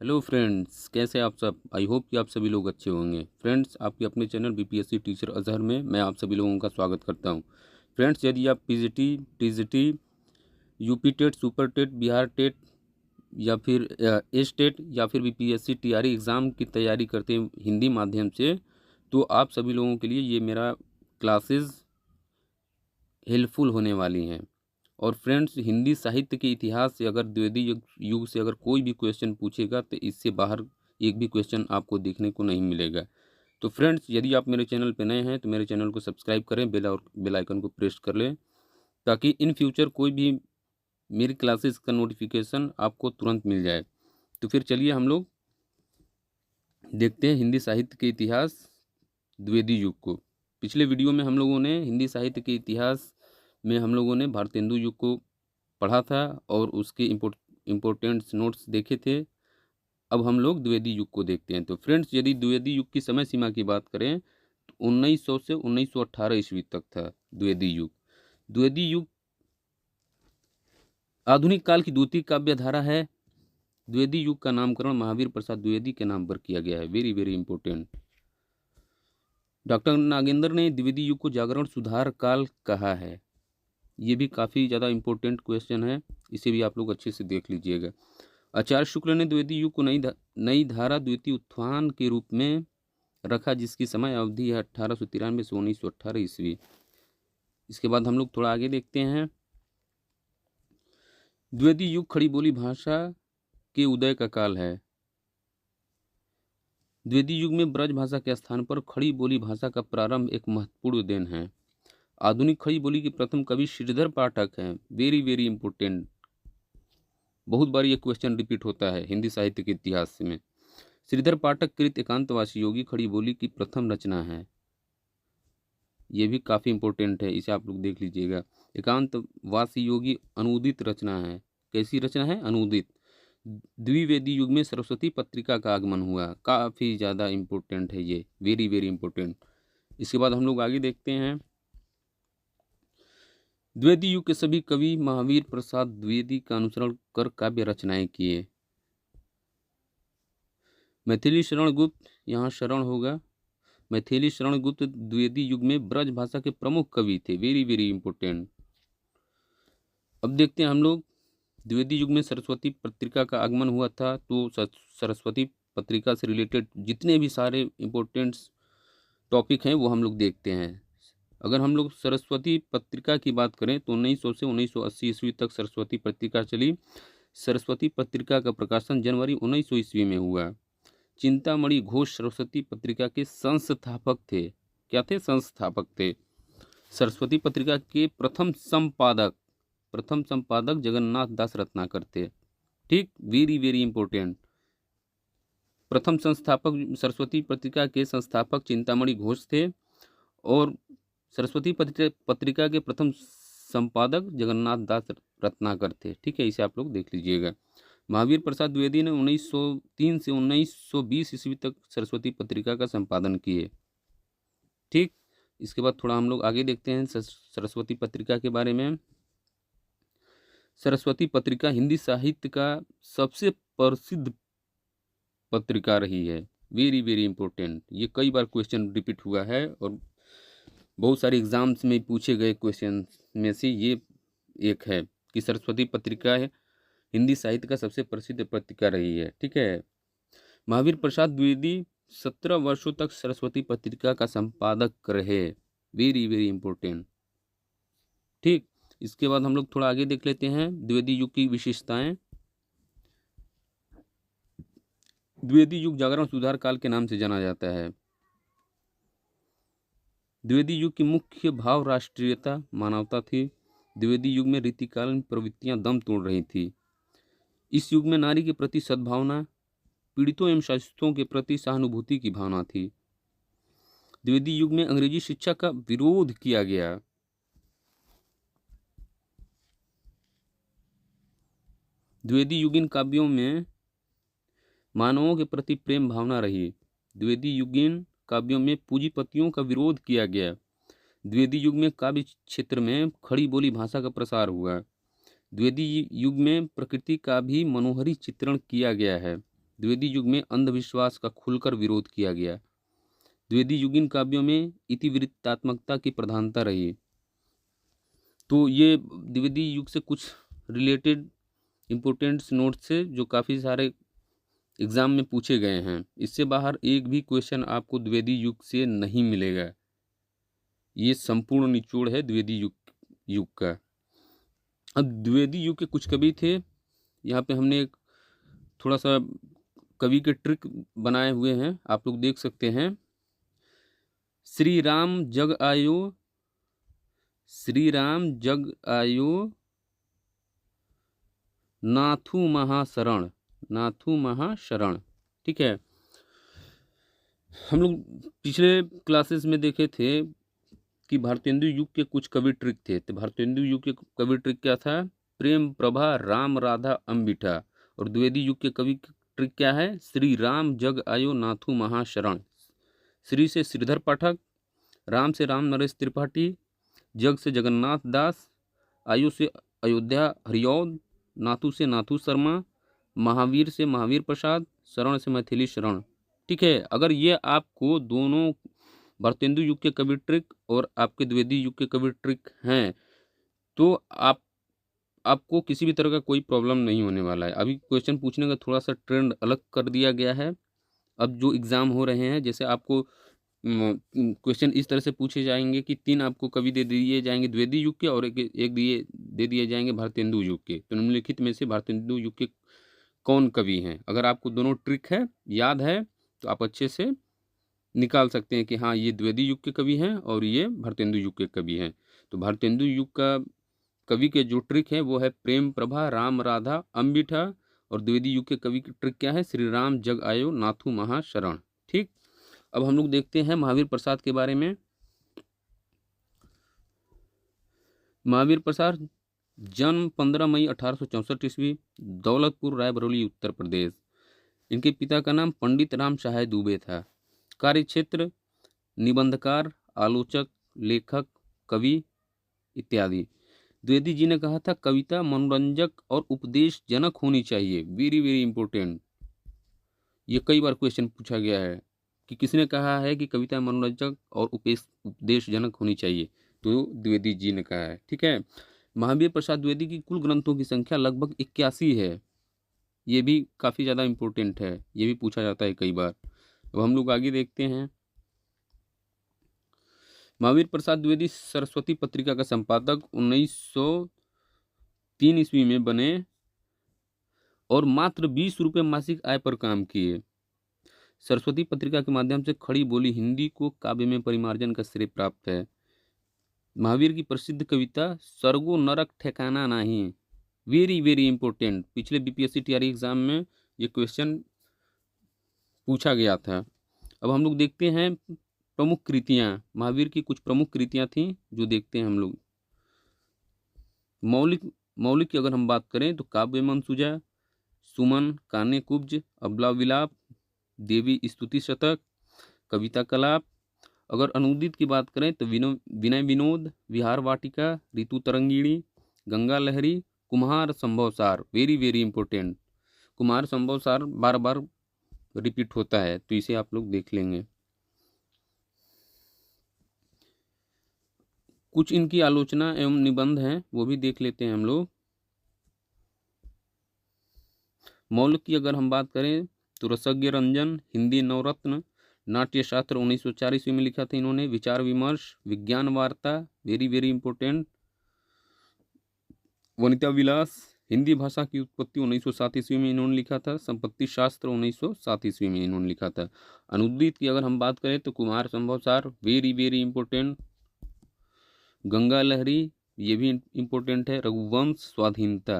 Hello friends, कैसे आप सब। आई होप कि आप सभी लोग अच्छे होंगे। फ्रेंड्स, आपके अपने चैनल बीपीएससी टीचर अजहर में मैं आप सभी लोगों का स्वागत करता हूं। फ्रेंड्स, यदि आप PGT, TGT, UP TET, super TET, Bihar TET या फिर एस टेट या फिर बीपीएससी टीआरई एग्ज़ाम की तैयारी करते हैं हिंदी माध्यम से, तो आप सभी लोगों के लिए ये मेरा क्लासेस हेल्पफुल होने वाली हैं। और फ्रेंड्स, हिंदी साहित्य के इतिहास से अगर द्विवेदी युग से अगर कोई भी क्वेश्चन पूछेगा तो इससे बाहर एक भी क्वेश्चन आपको देखने को नहीं मिलेगा। तो फ्रेंड्स, यदि आप मेरे चैनल पर नए हैं तो मेरे चैनल को सब्सक्राइब करें, बेल आइकन को प्रेस कर लें, ताकि इन फ्यूचर कोई भी मेरी क्लासेस का नोटिफिकेशन आपको तुरंत मिल जाए। तो फिर चलिए हम लोग देखते हैं हिंदी साहित्य के इतिहास द्विवेदी युग को। पिछले वीडियो में हम लोगों ने हिंदी साहित्य के इतिहास में हम लोगों ने भारतेंदु युग को पढ़ा था और उसके इम्पोर्टेंट्स नोट्स देखे थे। अब हम लोग द्विवेदी युग को देखते हैं। तो फ्रेंड्स, यदि द्विवेदी युग की समय सीमा की बात करें तो 1900 से 1918 ईस्वी तक था द्विवेदी युग। द्विवेदी युग आधुनिक काल की द्वितीय काव्य धारा है। द्विवेदी युग का नामकरण महावीर प्रसाद द्विवेदी के नाम पर किया गया है। Very very important. Doctor Nagendra ने द्विवेदी युग को जागरण सुधार काल कहा है। ये भी काफ़ी ज़्यादा इम्पोर्टेंट क्वेश्चन है, इसे भी आप लोग अच्छे से देख लीजिएगा। आचार्य शुक्ल ने द्विवेदी युग को नई धारा द्वितीय उत्थान के रूप में रखा, जिसकी समय अवधि है 1893 से 1918 ईस्वी। इसके बाद हम लोग थोड़ा आगे देखते हैं। द्विवेदी युग खड़ी बोली भाषा के उदय का काल है। द्विवेदी युग में ब्रज भाषा के स्थान पर खड़ी बोली भाषा का प्रारंभ एक महत्वपूर्ण देन है। आधुनिक खड़ी बोली के प्रथम कवि श्रीधर पाठक हैं। Very very important. बहुत बार ये क्वेश्चन रिपीट होता है हिंदी साहित्य के इतिहास में। श्रीधर पाठक कृत एकांतवासी योगी खड़ी बोली की प्रथम रचना है। ये भी काफ़ी इंपॉर्टेंट है, इसे आप लोग देख लीजिएगा। एकांतवासी योगी अनुदित रचना है। कैसी रचना है? अनुदित। द्विवेदी युग में सरस्वती पत्रिका का आगमन हुआ। काफ़ी ज़्यादा इंपॉर्टेंट है ये, वेरी वेरी इंपॉर्टेंट। इसके बाद हम लोग आगे देखते हैं। द्विवेदी युग के सभी कवि महावीर प्रसाद द्विवेदी का अनुसरण कर काव्य रचनाएं किए। मैथिली शरण गुप्त, यहाँ शरण होगा। मैथिली शरण गुप्त द्विवेदी युग में ब्रज भाषा के प्रमुख कवि थे। Very very important. अब देखते हैं हम लोग द्विवेदी युग में सरस्वती पत्रिका का आगमन हुआ था। तो सरस्वती पत्रिका से रिलेटेड जितने भी सारे इंपॉर्टेंट टॉपिक हैं वो हम लोग देखते हैं। अगर हम लोग सरस्वती पत्रिका की बात करें तो 1900 से 1980 ईस्वी तक सरस्वती पत्रिका चली। सरस्वती पत्रिका का प्रकाशन जनवरी 1900 ईस्वी में हुआ। चिंतामणि घोष सरस्वती पत्रिका के संस्थापक थे। क्या थे? संस्थापक थे। सरस्वती पत्रिका के प्रथम संपादक जगन्नाथ दास रत्नाकर थे। ठीक, वेरी वेरी इंपॉर्टेंट। प्रथम संस्थापक सरस्वती पत्रिका के संस्थापक चिंतामणि घोष थे और सरस्वती पत्रिका के प्रथम संपादक जगन्नाथ दास रत्नाकर थे। ठीक है, इसे आप लोग देख लीजिएगा। महावीर प्रसाद द्विवेदी ने 1903 से 1920 ईस्वी तक सरस्वती पत्रिका का संपादन किए। ठीक, इसके बाद थोड़ा हम लोग आगे देखते हैं सरस्वती पत्रिका के बारे में। सरस्वती पत्रिका हिंदी साहित्य का सबसे प्रसिद्ध पत्रिका रही है। Very very important. ये कई बार क्वेश्चन रिपीट हुआ है और बहुत सारे एग्जाम्स में पूछे गए क्वेश्चन में से ये एक है कि सरस्वती पत्रिका है हिंदी साहित्य का सबसे प्रसिद्ध पत्रिका रही है। ठीक है। महावीर प्रसाद द्विवेदी 17 वर्षों तक सरस्वती पत्रिका का संपादक रहे। Very very important. ठीक, इसके बाद हम लोग थोड़ा आगे देख लेते हैं द्विवेदी युग की विशेषताएं। द्विवेदी युग जागरण सुधार काल के नाम से जाना जाता है। द्विवेदी युग की मुख्य भाव राष्ट्रीयता, मानवता थी। द्विवेदी युग में रीतिकालीन प्रवृत्तियां दम तोड़ रही थी। इस युग में नारी के प्रति सद्भावना, पीड़ितों एवं शासितों के प्रति सहानुभूति की भावना थी। द्विवेदी युग में अंग्रेजी शिक्षा का विरोध किया गया। द्विवेदी युगीन काव्यों में मानवों के प्रति प्रेम भावना रही। द्विवेदी युगीन काव्यों में पूंजीपतियों का विरोध किया गया। द्विवेदी युग में काव्य क्षेत्र में खड़ी बोली भाषा का प्रसार हुआ। द्विवेदी युग में प्रकृति का भी मनोहरी चित्रण किया गया है। द्विवेदी युग में अंधविश्वास का खुलकर विरोध किया गया। द्विवेदी युगीन काव्यों में इतिवृत्तात्मकता की प्रधानता रही। तो ये द्विवेदी युग से कुछ रिलेटेड इम्पोर्टेंट नोट्स से जो काफ़ी सारे एग्जाम में पूछे गए हैं। इससे बाहर एक भी क्वेश्चन आपको द्विवेदी युग से नहीं मिलेगा। ये संपूर्ण निचोड़ है द्विवेदी युग का। अब द्विवेदी युग के कुछ कवि थे, यहाँ पे हमने एक थोड़ा सा कवि के ट्रिक बनाए हुए हैं, आप लोग देख सकते हैं। श्री राम जग आयो, श्री राम जग आयो नाथू महाशरण, नाथू महाशरण। ठीक है, हम लोग पिछले क्लासेस में देखे थे कि भारतेंदु युग के कुछ कवि ट्रिक थे। तो भारतेंदु युग के कवि ट्रिक क्या था? प्रेम प्रभा राम राधा अम्बिठा। और द्विवेदी युग के कवि ट्रिक क्या है? श्री राम जग आयो नाथू महाशरण। श्री से श्रीधर पाठक, राम से राम नरेश त्रिपाठी, जग से जगन्नाथ दास, आयु से अयोध्या हरिऔध, नाथू से नाथू शर्मा, महावीर से महावीर प्रसाद, शरण से मैथिली शरण। ठीक है, अगर ये आपको दोनों भारतेंदु युग के कवि ट्रिक और आपके द्विवेदी युग के कवि ट्रिक हैं तो आपको किसी भी तरह का कोई प्रॉब्लम नहीं होने वाला है। अभी क्वेश्चन पूछने का थोड़ा सा ट्रेंड अलग कर दिया गया है। अब जो एग्ज़ाम हो रहे हैं, जैसे आपको क्वेश्चन इस तरह से पूछे जाएंगे कि 3 आपको कवि दे दिए जाएंगे द्विवेदी युग के और एक दे दिए जाएंगे भारतेंदु युग के। तो निम्नलिखित में से भारतेंदु युग के कौन कवि हैं? अगर आपको दोनों ट्रिक है याद है तो आप अच्छे से निकाल सकते हैं कि हाँ ये द्विवेदी युग के कवि हैं और ये भारतेंदु युग के कवि हैं। तो भारतेंदु युग का कवि के जो ट्रिक है वो है प्रेम प्रभा राम राधा अम्बिठा, और द्विवेदी युग के कवि की ट्रिक क्या है? श्री राम जग आयो नाथू महाशरण। ठीक, अब हम लोग देखते हैं महावीर प्रसाद के बारे में। महावीर प्रसाद जन्म 15 मई 1864 ईस्वी, दौलतपुर रायबरेली उत्तर प्रदेश। इनके पिता का नाम पंडित राम सहाय दुबे था। कार्य क्षेत्र निबंधकार, आलोचक, लेखक, कवि इत्यादि। द्विवेदी जी ने कहा था कविता मनोरंजक और उपदेशजनक होनी चाहिए। वेरी वेरी इंपॉर्टेंट, ये कई बार क्वेश्चन पूछा गया है कि किसने कहा है कि कविता मनोरंजक और उपदेशजनक होनी चाहिए? तो द्विवेदी जी ने कहा है। ठीक है, महावीर प्रसाद द्विवेदी की कुल ग्रंथों की संख्या लगभग 81 है। ये भी काफ़ी ज़्यादा इम्पोर्टेंट है, ये भी पूछा जाता है कई बार। अब हम लोग आगे देखते हैं। महावीर प्रसाद द्विवेदी सरस्वती पत्रिका का संपादक 1903 ईस्वी में बने और मात्र 20 रुपये मासिक आय पर काम किए। सरस्वती पत्रिका के माध्यम से खड़ी बोली हिंदी को काव्य में परिमार्जन का श्रेय प्राप्त है। महावीर की प्रसिद्ध कविता सर्गो नरक ठिकाना नहीं, वेरी वेरी इंपॉर्टेंट। पिछले बीपीएससी टीआरई एग्जाम में ये क्वेश्चन पूछा गया था। अब हम लोग देखते हैं प्रमुख कृतियाँ। महावीर की कुछ प्रमुख कृतियाँ थीं जो देखते हैं हम लोग। मौलिक की अगर हम बात करें तो काव्य मंसूजा, सुमन, कान्य कुब्ज, अबला विलाप, देवी स्तुति शतक, कविता कलाप। अगर अनुदित की बात करें तो विनय विनोद, विहार वाटिका, ऋतु तरंगिणी, गंगा लहरी, कुम्हार संभवसार। वेरी वेरी इंपॉर्टेंट, कुम्हार संभवसार बार बार रिपीट होता है तो इसे आप लोग देख लेंगे। कुछ इनकी आलोचना एवं निबंध हैं वो भी देख लेते हैं हम लोग। मौलिक की अगर हम बात करें तो रसज्ञ रंजन, हिंदी नवरत्न, नाट्य शास्त्र 1904 ईस्वी में लिखा था इन्होंने। विचार विमर्श, विज्ञान वार्ता, वेरी वेरी इंपॉर्टेंट। वनिता विलास, हिंदी भाषा की उत्पत्ति 1907 ईस्वी में इन्होंने लिखा था। संपत्ति शास्त्र 1907 ईस्वी में इन्होंने लिखा था। अनुदित की अगर हम बात करें तो Kumar Sambhavsar, very very important. Ganga Lahari, ये भी इंपॉर्टेंट है। रघुवंश स्वाधीनता।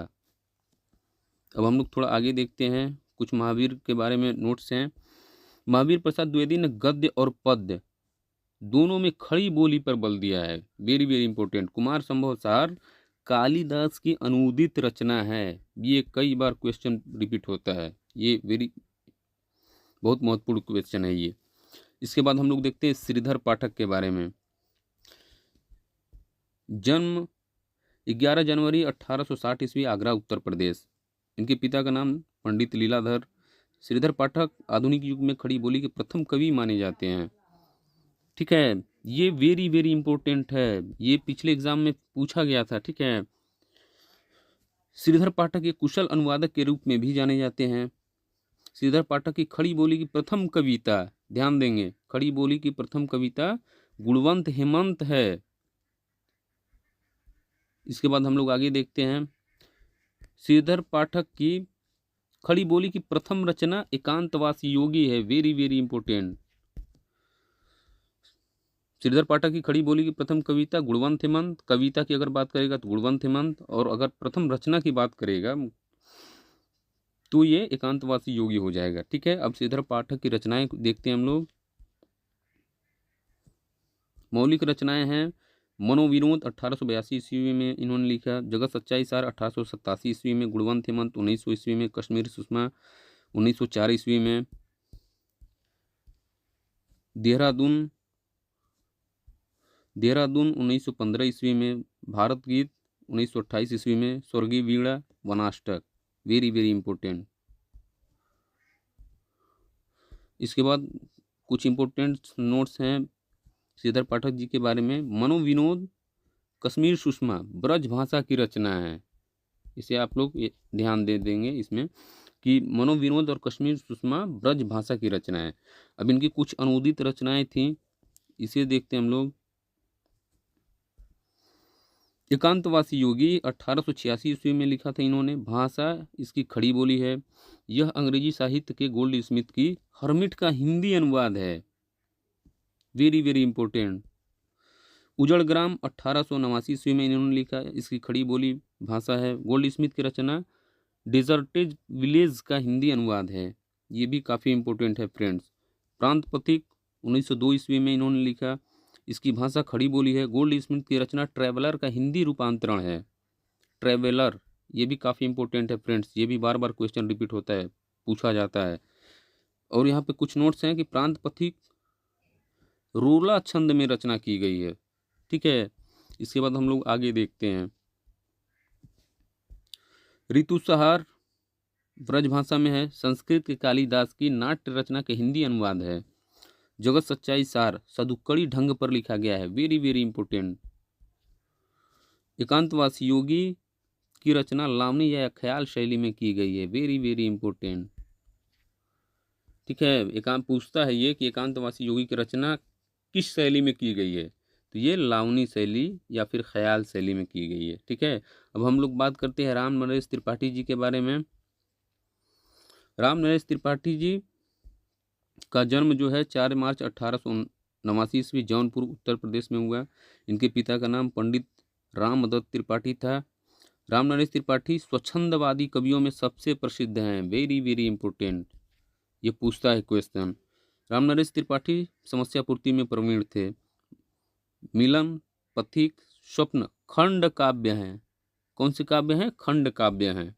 अब हम लोग थोड़ा आगे देखते हैं, कुछ महावीर के बारे में नोट्स हैं। महावीर प्रसाद द्विवेदी ने गद्य और पद्य दोनों में खड़ी बोली पर बल दिया है। Very very important. Kumar Sambhavsar Kalidas की अनुदित रचना है। ये कई बार क्वेश्चन रिपीट होता है, ये बहुत महत्वपूर्ण क्वेश्चन है ये। इसके बाद हम लोग देखते हैं श्रीधर पाठक के बारे में। जन्म 11 जनवरी 1860 ईस्वी, आगरा उत्तर प्रदेश। इनके पिता का नाम पंडित लीलाधर श्रीधर पाठक आधुनिक युग में खड़ी बोली के प्रथम कवि माने जाते हैं। ठीक है, ये वेरी वेरी इंपॉर्टेंट है, ये पिछले एग्जाम में पूछा गया था। ठीक है, श्रीधर पाठक एक कुशल अनुवादक के रूप में भी जाने जाते हैं। श्रीधर पाठक की खड़ी बोली की प्रथम कविता, ध्यान देंगे, खड़ी बोली की प्रथम कविता गुणवंत हेमंत है। इसके बाद हम लोग आगे देखते हैं, श्रीधर पाठक की खड़ी बोली की प्रथम रचना एकांतवासी योगी है, वेरी वेरी इंपॉर्टेंट। श्रीधर पाठक की खड़ी बोली की प्रथम कविता गुणवंत हेमंत, कविता की अगर बात करेगा तो गुणवंत हेमंत, और अगर प्रथम रचना की बात करेगा तो ये एकांतवासी योगी हो जाएगा। ठीक है, अब श्रीधर पाठक की रचनाएं देखते हैं हम लोग। मौलिक रचनाएं हैं, मनोविनोद 1882 ईस्वी में इन्होंने लिखा, जगत सच्चाई सार 1887 ईस्वी में, गुणवंत हेमंत 1900 ईस्वी में, कश्मीर सुषमा 1904 ईस्वी में, देहरादून 1915 ईस्वी में, भारत गीत 1928 ईस्वी में, स्वर्गीय वीणा वनाष्टक, वेरी वेरी इंपॉर्टेंट। इसके बाद कुछ इंपॉर्टेंट नोट्स हैं श्रीधर पाठक जी के बारे में। मनोविनोद, कश्मीर सुषमा ब्रज भाषा की रचना है, इसे आप लोग ध्यान दे देंगे इसमें कि मनोविनोद और कश्मीर सुषमा ब्रज भाषा की रचना है। अब इनकी कुछ अनुदित रचनाएं थीं, इसे देखते हैं हम लोग। एकांतवासी योगी 1886 ईस्वी में लिखा था इन्होंने, भाषा इसकी खड़ी बोली है। यह अंग्रेजी साहित्य के गोल्ड स्मिथ की हर्मिट का हिंदी अनुवाद है, वेरी वेरी इंपॉर्टेंट। उजड़ग्राम 1889 ईस्वी में इन्होंने लिखा, इसकी खड़ी बोली भाषा है। गोल्ड स्मिथ की रचना डिजर्टेड विलेज का हिंदी अनुवाद है, ये भी काफ़ी इंपॉर्टेंट है फ्रेंड्स। प्रांत पथिक 1902 ईस्वी में इन्होंने लिखा, इसकी भाषा खड़ी बोली है। गोल्ड स्मिथ की रचना ट्रैवलर का हिंदी रूपांतरण है, ट्रैवलर, ये भी काफ़ी इंपॉर्टेंट है फ्रेंड्स, ये भी बार बार क्वेश्चन रिपीट होता है, पूछा जाता है। और यहाँ पे कुछ नोट्स हैं कि प्रांत पथिक रोला छंद में रचना की गई है। ठीक है, इसके बाद हम लोग आगे देखते हैं। ऋतुसहार ब्रजभाषा में है, संस्कृत के कालिदास की नाट्य रचना के हिंदी अनुवाद है। जगत सच्चाई सार सदुक्कड़ी ढंग पर लिखा गया है, वेरी वेरी इंपॉर्टेंट। एकांतवासी योगी की रचना लावनी या ख्याल शैली में की गई है, वेरी वेरी इंपॉर्टेंट। ठीक है, एकांत पूछता है ये कि एकांतवासी योगी की रचना किस शैली में की गई है, तो ये लावनी शैली या फिर ख्याल शैली में की गई है। ठीक है, अब हम लोग बात करते हैं राम नरेश त्रिपाठी जी के बारे में। राम नरेश त्रिपाठी जी का जन्म जो है 4 मार्च 1889 ईस्वी जौनपुर उत्तर प्रदेश में हुआ। इनके पिता का नाम पंडित रामदत्त त्रिपाठी था। राम नरेश त्रिपाठी स्वच्छंदवादी कवियों में सबसे प्रसिद्ध हैं, वेरी वेरी इंपॉर्टेंट, ये पूछता है क्वेश्चन। राम नरेश त्रिपाठी समस्या पूर्ति में प्रवीण थे। मिलन, पथिक, स्वप्न खंड काव्य हैं, कौन से काव्य हैं? खंड काव्य हैं।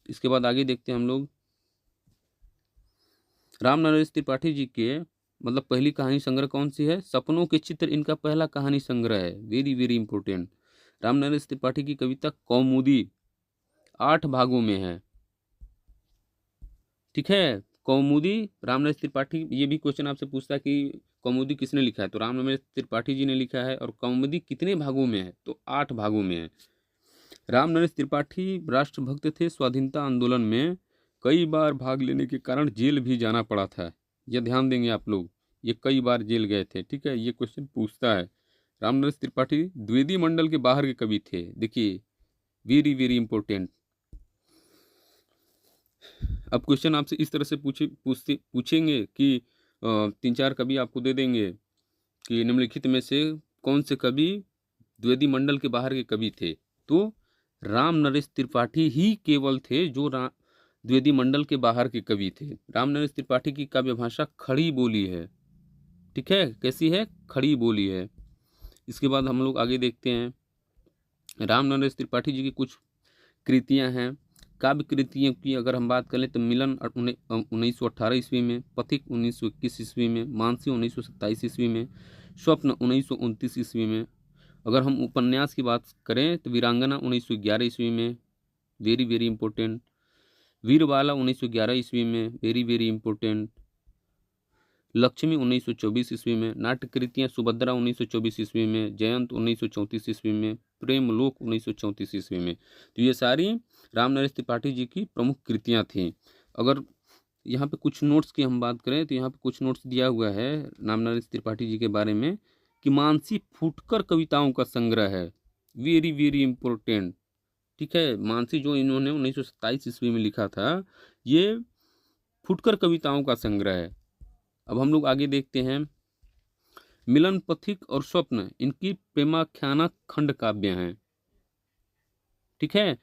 इसके बाद आगे देखते हैं हम लोग। राम नरेश त्रिपाठी जी के मतलब पहली कहानी संग्रह कौन सी है? सपनों के चित्र इनका पहला कहानी संग्रह है, very very important. Ram Naresh Tripathi की कविता कौमुदी 8 भागों में है। ठीक है, कौमुदी राम नरेश त्रिपाठी, ये भी क्वेश्चन आपसे पूछता है कि कौमुदी किसने लिखा है, तो राम नरेश त्रिपाठी जी ने लिखा है। और कौमुदी कितने भागों में है, तो 8 भागों में है। राम नरेश त्रिपाठी राष्ट्रभक्त थे, स्वाधीनता आंदोलन में कई बार भाग लेने के कारण जेल भी जाना पड़ा था, यह ध्यान देंगे आप लोग, ये कई बार जेल गए थे। ठीक है, ये क्वेश्चन पूछता है। राम नरेश त्रिपाठी द्विवेदी मंडल के बाहर के कवि थे, देखिए वेरी वेरी इंपॉर्टेंट। अब क्वेश्चन आपसे इस तरह से पूछेंगे कि 3-4 कवि आपको दे देंगे कि निम्नलिखित में से कौन से कवि द्विवेदी मंडल के बाहर के कवि थे, तो राम नरेश त्रिपाठी ही केवल थे जो द्विवेदी मंडल के बाहर के कवि थे। राम नरेश त्रिपाठी की काव्य भाषा खड़ी बोली है। ठीक है, कैसी है? खड़ी बोली है। इसके बाद हम लोग आगे देखते हैं। राम नरेश त्रिपाठी जी की कुछ कृतियां हैं। काव्य कृतियों की अगर हम बात करें तो मिलन 1918 ईस्वी में, पथिक 1921 ईस्वी में, मानसी 1927 ईस्वी में, स्वप्न 1929 ईस्वी में। अगर हम उपन्यास की बात करें तो वीरांगना 1911 ईस्वी में, वेरी वेरी इंपॉर्टेंट। वीरबाला 1911 ईस्वी में, वेरी वेरी इंपॉर्टेंट। लक्ष्मी 1924 ईस्वी में, नाट्यकृतियाँ सुभद्रा 1924 ईस्वी में, जयंत 1934 ईस्वी में, प्रेमलोक 1934 ईस्वी में। तो ये सारी रामनरेश त्रिपाठी जी की प्रमुख कृतियाँ थीं। अगर यहाँ पे कुछ नोट्स की हम बात करें तो यहाँ पे कुछ नोट्स दिया हुआ है रामनरेश त्रिपाठी जी के बारे में कि मानसी फुटकर कविताओं का संग्रह है, वेरी वेरी इंपॉर्टेंट। ठीक है, मानसी जो इन्होंने 1927 ईस्वी में लिखा था, ये फुटकर कविताओं का संग्रह है। अब हम लोग आगे देखते हैं। मिलन पथिक और स्वप्न इनकी प्रेमाख्याना खंड काव्य हैं। ठीक है,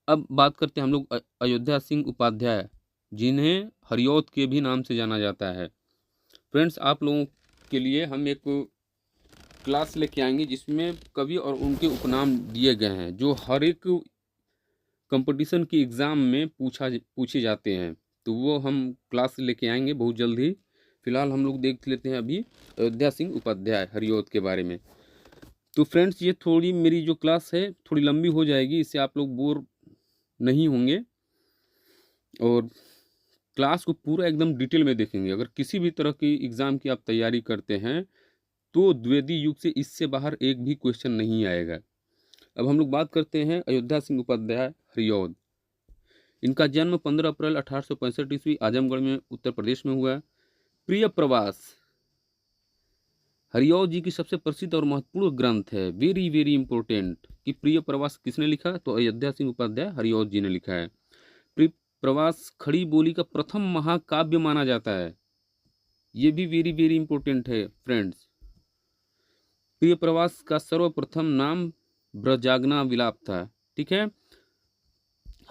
अब बात करते हैं हम लोग अयोध्या सिंह उपाध्याय, जिन्हें हरिऔध के भी नाम से जाना जाता है। फ्रेंड्स, आप लोगों के लिए हम एक क्लास लेके आएंगे जिसमें कवि और उनके उपनाम दिए गए हैं, जो हर एक कंपटीशन की एग्ज़ाम में पूछे जाते हैं। तो वो हम क्लास लेके आएंगे बहुत जल्द ही। फिलहाल हम लोग देख लेते हैं अभी अयोध्या सिंह उपाध्याय हरिऔध के बारे में। तो फ्रेंड्स, ये थोड़ी मेरी जो क्लास है थोड़ी लंबी हो जाएगी, इससे आप लोग बोर नहीं होंगे और क्लास को पूरा एकदम डिटेल में देखेंगे। अगर किसी भी तरह की एग्ज़ाम की आप तैयारी करते हैं तो द्विवेदी युग से इससे बाहर एक भी क्वेश्चन नहीं आएगा। अब हम लोग बात करते हैं अयोध्या सिंह उपाध्याय हरिऔध। इनका जन्म 15 अप्रैल 1865 ईस्वी आजमगढ़ में उत्तर प्रदेश में हुआ। प्रिय प्रवास हरिऔध जी की सबसे प्रसिद्ध और महत्वपूर्ण ग्रंथ है, वेरी वेरी इंपॉर्टेंट। कि प्रिय प्रवास किसने लिखा? तो अयोध्या सिंह उपाध्याय हरिऔध जी ने लिखा है। प्रिय प्रवास खड़ी बोली का प्रथम महाकाव्य माना जाता है, ये भी वेरी वेरी इंपॉर्टेंट है फ्रेंड्स। प्रिय प्रवास का सर्वप्रथम नाम ब्रजांगना विलाप था। ठीक है,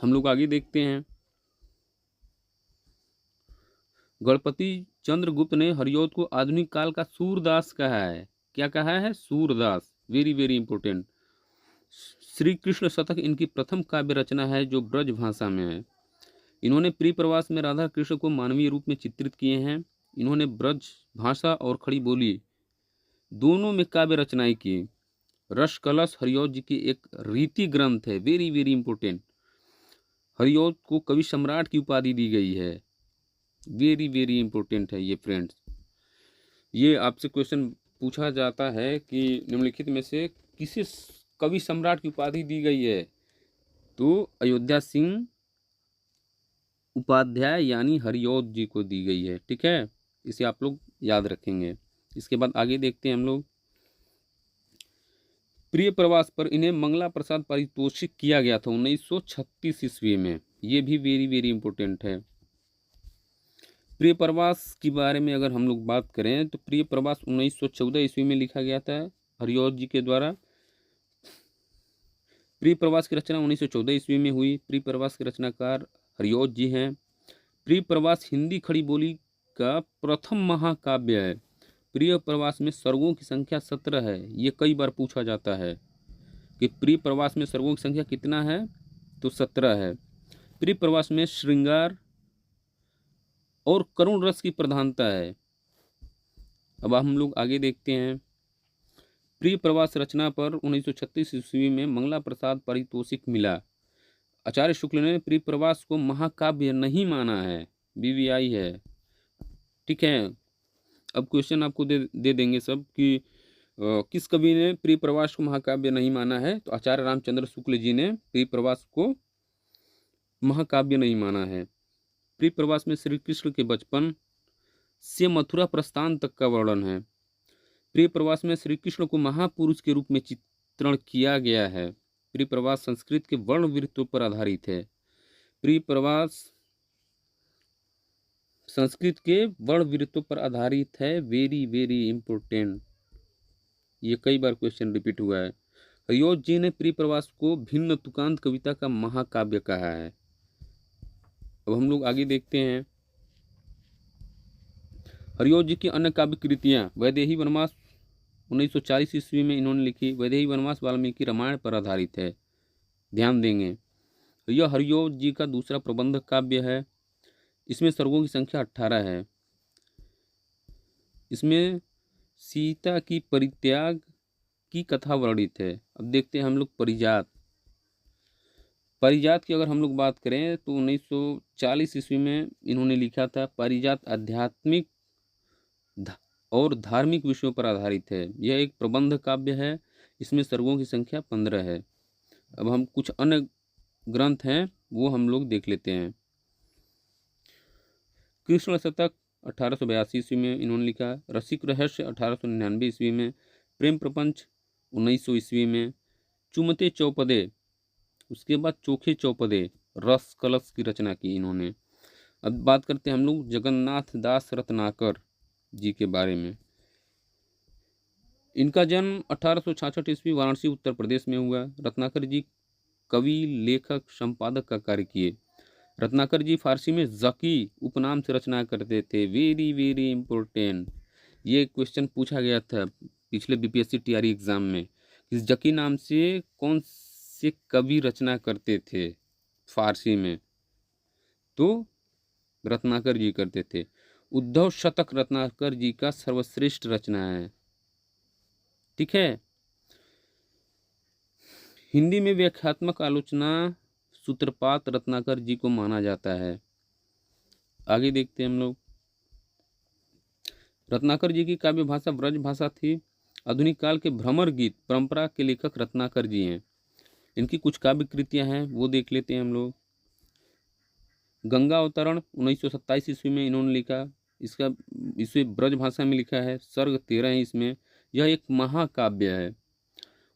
हम लोग आगे देखते हैं। गणपति चंद्रगुप्त ने हरिऔध को आधुनिक काल का सूरदास कहा है। क्या कहा है? Surdas, very very important. Shri Krishna शतक इनकी प्रथम काव्य रचना है जो ब्रज भाषा में है। इन्होंने प्रिय प्रवास में राधा कृष्ण को मानवीय रूप में चित्रित किए हैं। इन्होंने ब्रज भाषा और खड़ी बोली दोनों में काव्य रचनाएं की। रस कलश हरिऔध जी की एक रीति ग्रंथ है, वेरी वेरी इंपॉर्टेंट। हरिऔध को कवि सम्राट की उपाधि दी गई है, वेरी वेरी इंपॉर्टेंट है ये फ्रेंड्स। ये आपसे क्वेश्चन पूछा जाता है कि निम्नलिखित में से किसे कवि सम्राट की उपाधि दी गई है? तो अयोध्या सिंह उपाध्याय यानी हरिऔध जी को दी गई है। ठीक है, इसे आप लोग याद रखेंगे। इसके बाद आगे देखते हैं हम लोग। प्रिय प्रवास पर इन्हें मंगला प्रसाद पारितोषिक किया गया था 1936 ईस्वी में, ये भी वेरी वेरी इंपॉर्टेंट है। प्रिय प्रवास के बारे में अगर हम लोग बात करें तो प्रिय प्रवास 1914 ईस्वी में लिखा गया था हरिऔध जी के द्वारा। प्रिय प्रवास की रचना 1914 ईस्वी में हुई। प्रिय प्रवास के रचनाकार हरिऔध जी हैं। प्रिय प्रवास हिंदी खड़ी बोली का प्रथम महाकाव्य है। प्रिय प्रवास में सर्गों की संख्या 17 है। ये कई बार पूछा जाता है कि प्रिय प्रवास में सर्गों की संख्या कितना है, तो 17 है। प्रिय प्रवास में श्रृंगार और करुण रस की प्रधानता है। अब हम लोग आगे देखते हैं। प्रिय प्रवास रचना पर 1936 ईस्वी में मंगला प्रसाद पारितोषिक मिला। आचार्य शुक्ल ने प्रिय प्रवास को महाकाव्य नहीं माना है, BVI है। ठीक है, अब क्वेश्चन आपको दे देंगे सब कि किस कवि ने प्रिय प्रवास को महाकाव्य नहीं माना है? तो आचार्य रामचंद्र शुक्ल जी ने प्रिय प्रवास को महाकाव्य नहीं माना है। प्रिय प्रवास में श्री कृष्ण के बचपन से मथुरा प्रस्थान तक का वर्णन है। प्रिय प्रवास में श्री कृष्ण को महापुरुष के रूप में चित्रण किया गया है। प्रिय प्रवास संस्कृत के वर्ण वृत्तों पर आधारित है। प्रिय प्रवास संस्कृत के वर्ण वृत्तों पर आधारित है, वेरी वेरी इंपॉर्टेंट। ये कई बार क्वेश्चन रिपीट हुआ है। हरिऔध जी ने प्रिय प्रवास को भिन्न तुकांत कविता का महाकाव्य कहा है। अब हम लोग आगे देखते हैं। हरिऔध जी की अन्य काव्य कृतियाँ वैदेही वनवास 1940 ईस्वी में इन्होंने लिखी। वैदेही वनवास वाल्मीकि रामायण पर आधारित है, ध्यान देंगे। यह हरिऔध जी का दूसरा प्रबंध काव्य है। इसमें सर्गों की संख्या 18 है। इसमें सीता की परित्याग की कथा वर्णित है। अब देखते हैं हम लोग परिजात। पारिजात की अगर हम लोग बात करें तो 1940 ईस्वी में इन्होंने लिखा था। पारिजात आध्यात्मिक और धार्मिक विषयों पर आधारित है। यह एक प्रबंध काव्य है। इसमें सर्गों की संख्या 15 है। अब हम कुछ अन्य ग्रंथ हैं वो हम लोग देख लेते हैं। कृष्ण शतक 1882 ईस्वी में इन्होंने लिखा। रसिक रहस्य 1899 ईस्वी में। प्रेम प्रपंच 1900 ईस्वी में। चुमते चौपदे, उसके बाद चोखे चौपदे, रस कलश की रचना की इन्होंने। अब बात करते हैं हम लोग जगन्नाथ दास रत्नाकर जी के बारे में। इनका जन्म 1866 ईस्वी वाराणसी उत्तर प्रदेश में हुआ। रत्नाकर जी कवि, लेखक, संपादक का कार्य किए। रत्नाकर जी फारसी में जकी उपनाम से रचना करते थे। वेरी वेरी इंपॉर्टेंट, ये क्वेश्चन पूछा गया था पिछले बीपीएससी टीआरई एग्जाम में कि जकी नाम से कौन से कवि रचना करते थे फारसी में, तो रत्नाकर जी करते थे। उद्धव शतक रत्नाकर जी का सर्वश्रेष्ठ रचना है। ठीक है। हिंदी में व्याख्यात्मक आलोचना सूत्रपात रत्नाकर जी को माना जाता है। आगे देखते हैं हम लोग। रत्नाकर जी की काव्य भाषा ब्रज भाषा थी। आधुनिक काल के भ्रमर गीत परंपरा के लेखक रत्नाकर जी हैं। इनकी कुछ काव्य कृतियां हैं वो देख लेते हैं हम लोग। गंगा अवतरण 1927 ईस्वी में इन्होंने लिखा। इसे ब्रज भाषा में लिखा है। सर्ग 13 है इसमें। यह एक महाकाव्य है।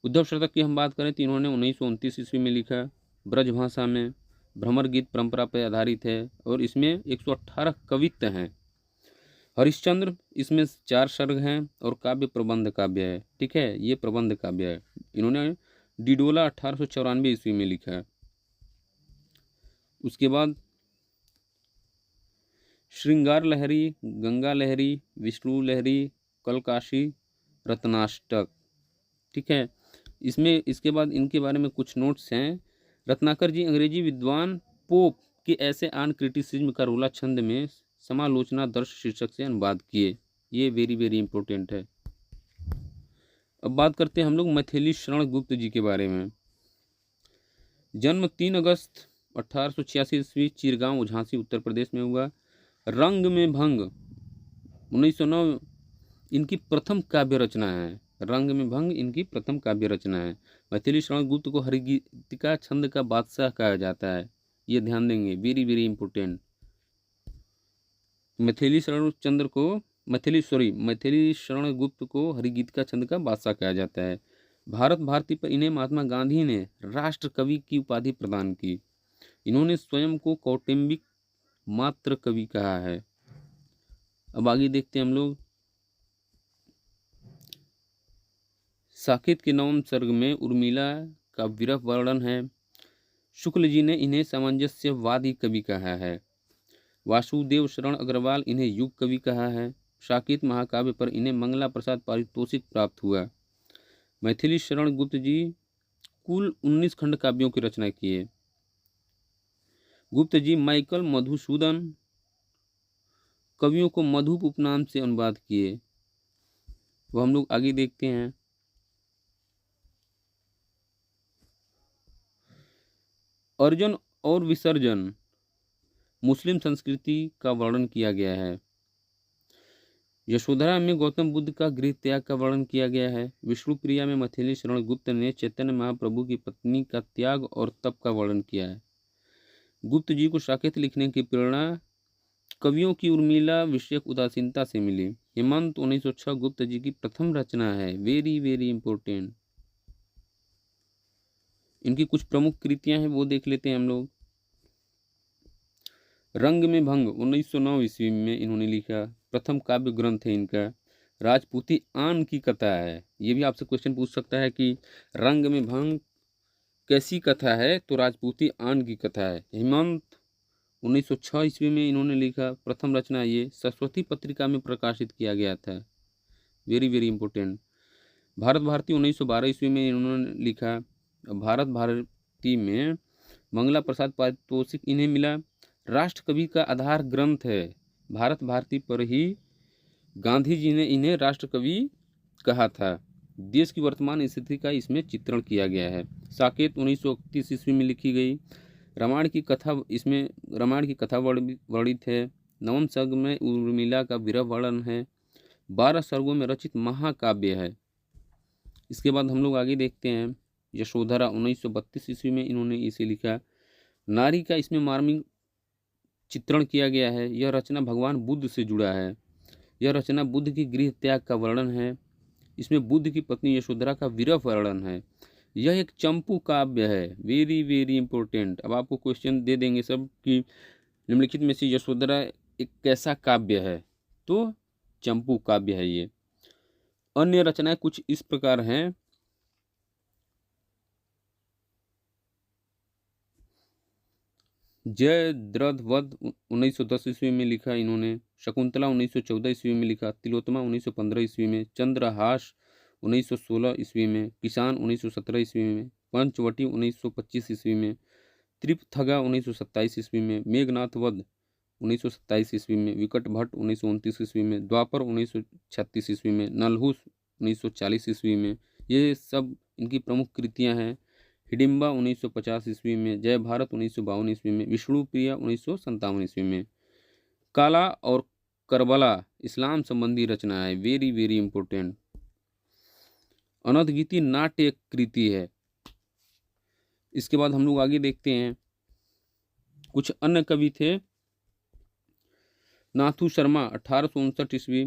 उद्धव शतक की हम बात करें तो इन्होंने 1929 ईस्वी में लिखा ब्रज भाषा में। भ्रमर गीत परंपरा पर आधारित है और इसमें 118 कवित्व हैं। हरिश्चंद्र, इसमें 4 सर्ग हैं और काव्य प्रबंध काव्य है। ठीक है, ये प्रबंध काव्य है। इन्होंने डिडोला 1894 ईस्वी में लिखा है। उसके बाद श्रृंगार लहरी, गंगा लहरी, विष्णु लहरी, कलकाशी, रत्नाष्टक। ठीक है, इसमें इसके बाद इनके बारे में कुछ नोट्स हैं। रत्नाकर जी अंग्रेजी विद्वान। पोप के ऐसे आन क्रिटिसिज्म का रोला छंद में समालोचना दर्श शीर्षक से अनुवाद किए। ये वेरी वेरी इंपॉर्टेंट है। अब बात करते हैं हम लोग मैथिली शरण गुप्त जी के बारे में। जन्म 3 अगस्त 1886 ईस्वी चिरगांव झांसी उत्तर प्रदेश में हुआ। रंग में भंग 1909 इनकी प्रथम काव्य रचना है। रंग में भंग इनकी प्रथम काव्य रचना है। मैथिली शरण गुप्त को हरिगीतिका छंद का बादशाह कहा जाता है। ये ध्यान देंगे, very very important. Maithili Sharan Gupt को हरिगीतिका छंद का बादशाह कहा जाता है। भारत भारती पर इन्हें महात्मा गांधी ने राष्ट्र कवि की उपाधि प्रदान की। इन्होंने स्वयं को कौटुंबिक मात्र कवि कहा है। अब आगे देखते हैं हम लोग। साकेत के 9वें सर्ग में उर्मिला का विरह वर्णन है। शुक्ल जी ने इन्हें सामंजस्यवादी कवि कहा है। वासुदेव शरण अग्रवाल इन्हें युग कवि कहा है। साकेत महाकाव्य पर इन्हें मंगला प्रसाद पारितोषिक प्राप्त हुआ। मैथिली शरण गुप्त जी कुल 19 खंड काव्यों की रचना किए। गुप्त जी माइकल मधुसूदन कवियों को मधुप उपनाम से अनुवाद किए। वो हम लोग आगे देखते हैं। अर्जन और विसर्जन मुस्लिम संस्कृति का वर्णन किया गया है। यशोधरा में गौतम बुद्ध का गृह त्याग का वर्णन किया गया है। विष्णुप्रिया में मैथिली शरण गुप्त ने चैतन्य महाप्रभु की पत्नी का त्याग और तप का वर्णन किया है। गुप्त जी को साकेत लिखने की प्रेरणा कवियों की उर्मिला विषयक उदासीनता से मिली। हेमंत 1906 गुप्त जी की प्रथम रचना है। Very very important. इनकी कुछ प्रमुख कृतियां हैं वो देख लेते हैं हम लोग। रंग में भंग 1909 ईस्वी में इन्होंने लिखा। प्रथम काव्य ग्रंथ है इनका। राजपूती आन की कथा है। ये भी आपसे क्वेश्चन पूछ सकता है कि रंग में भंग कैसी कथा है, तो राजपूती आन की कथा है। हेमंत 1906 ईस्वी में इन्होंने लिखा। प्रथम रचना ये सरस्वती पत्रिका में प्रकाशित किया गया था। Very very important. Bharat Bharati 1912 ईस्वी में इन्होंने लिखा। भारत भारती में मंगला प्रसाद पारितोषिक इन्हें मिला। राष्ट्र कवि का आधार ग्रंथ है। भारत भारती पर ही गांधी जी ने इन्हें राष्ट्र कवि कहा था। देश की वर्तमान स्थिति का इसमें चित्रण किया गया है। साकेत 1931 ईस्वी में लिखी गई। रामायण की कथा वर्णित है। नवम सर्ग में उर्मिला का विरह वर्णन है। 12 सर्गों में रचित महाकाव्य है। इसके बाद हम लोग आगे देखते हैं। यशोधरा 1932 ईस्वी में इन्होंने इसे लिखा। नारी का इसमें मार्मिक चित्रण किया गया है। यह रचना भगवान बुद्ध से जुड़ा है। यह रचना बुद्ध की गृह त्याग का वर्णन है। इसमें बुद्ध की पत्नी यशोधरा का विरह वर्णन है। यह एक चंपू काव्य है। Very very important. अब आपको क्वेश्चन दे देंगे सब कि निम्नलिखित में से यशोधरा एक कैसा काव्य है, तो चंपू काव्य है ये। अन्य रचनाएं कुछ इस प्रकार हैं। जयद्रथवध 1910 ईस्वी में लिखा इन्होंने। शकुंतला 1914 ईस्वी में लिखा। तिलोत्तमा 1915 ईस्वी में। चंद्रहास 1916 ईस्वी में। किसान 1917 ईस्वी में। पंचवटी 1925 ईस्वी में। त्रिपथगा 1927 ईस्वी में। मेघनाथ वध 1927 ईस्वी में। विकट भट्ट 1929 ईस्वी में। द्वापर 1936 ईस्वी में। नलहुस 1940 ईस्वी में। ये सब इनकी प्रमुख कृतियां हैं। हिडिम्बा 1950 ईस्वी में। जय भारत 1952 ईस्वी में। विष्णुप्रिया 1957 ईस्वी में। काला और करबला इस्लाम संबंधी रचना है। Very very important. अनधगीति नाट्य एक कृति है। इसके बाद हम लोग आगे देखते हैं। कुछ अन्य कवि थे। नाथू शर्मा 1859 ईस्वी।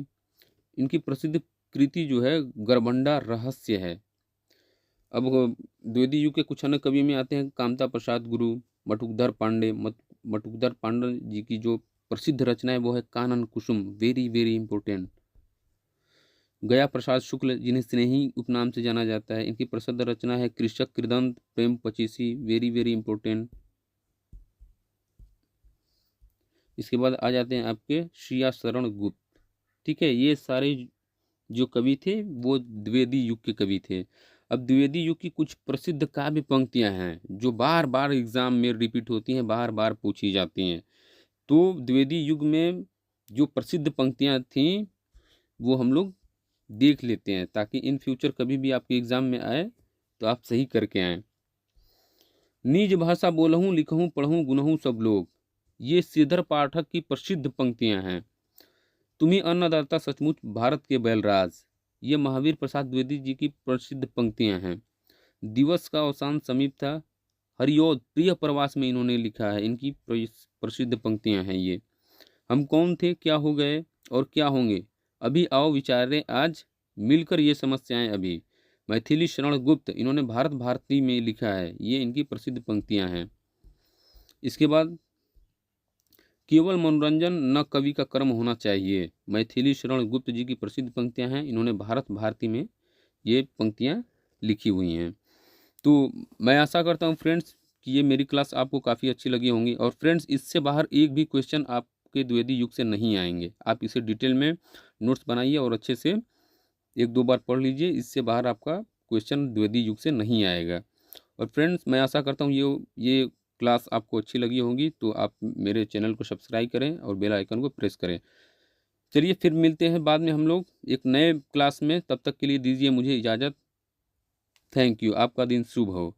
इनकी प्रसिद्ध कृति जो है गरबंडा रहस्य है। अब द्विवेदी युग के कुछ अन्य कवि में आते हैं। कामता प्रसाद गुरु, मटुकधर पांडे। मटुकधर पांडे जी की जो प्रसिद्ध रचना है वो है Kanan Kusum. Very very important. Gaya Prasad शुक्ल जिन्हें स्नेही उपनाम से जाना जाता है, इनकी प्रसिद्ध रचना है Krishak Kridant Prem Pachisi. Very very important. इसके बाद आ जाते हैं आपके श्रिया शरण गुप्त। ठीक है, ये सारे जो कवि थे वो द्विवेदी युग के कवि थे। अब द्विवेदी युग की कुछ प्रसिद्ध काव्य पंक्तियां हैं जो बार बार एग्जाम में रिपीट होती हैं, बार बार पूछी जाती हैं। तो द्विवेदी युग में जो प्रसिद्ध पंक्तियां थीं वो हम लोग देख लेते हैं ताकि इन फ्यूचर कभी भी आपके एग्जाम में आए तो आप सही करके आएँ। निज भाषा बोलहूँ लिखहूँ पढ़ूँ गुनहूँ सब लोग, ये श्रीधर पाठक की प्रसिद्ध पंक्तियां हैं। तुम्ही अन्नदाता सचमुच भारत के बैलराज, ये महावीर प्रसाद द्विवेदी जी की प्रसिद्ध पंक्तियां हैं। दिवस का अवसान समीप था, हरियोद प्रिय प्रवास में इन्होंने लिखा है। इनकी प्रसिद्ध पंक्तियां हैं ये। हम कौन थे क्या हो गए और क्या होंगे, अभी आओ विचारे आज, मिलकर ये समस्याएं अभी। मैथिली शरण गुप्त इन्होंने भारत भारती में लिखा है। ये इनकी प्रसिद्ध पंक्तियां हैं। इसके बाद केवल मनोरंजन न कवि का कर्म होना चाहिए, मैथिली शरण गुप्त जी की प्रसिद्ध पंक्तियां हैं। इन्होंने भारत भारती में ये पंक्तियां लिखी हुई हैं। तो मैं आशा करता हूं फ्रेंड्स कि ये मेरी क्लास आपको काफ़ी अच्छी लगी होंगी। और फ्रेंड्स इससे बाहर एक भी क्वेश्चन आपके द्विवेदी युग से नहीं आएंगे। आप इसे डिटेल में नोट्स बनाइए और अच्छे से एक दो बार पढ़ लीजिए। इससे बाहर आपका क्वेश्चन द्विवेदी युग से नहीं आएगा। और फ्रेंड्स मैं आशा करता हूँ ये क्लास आपको अच्छी लगी होगी, तो आप मेरे चैनल को सब्सक्राइब करें और बेल आइकन को प्रेस करें। चलिए फिर मिलते हैं बाद में हम लोग एक नए क्लास में। तब तक के लिए दीजिए मुझे इजाज़त। Thank you. आपका दिन शुभ हो।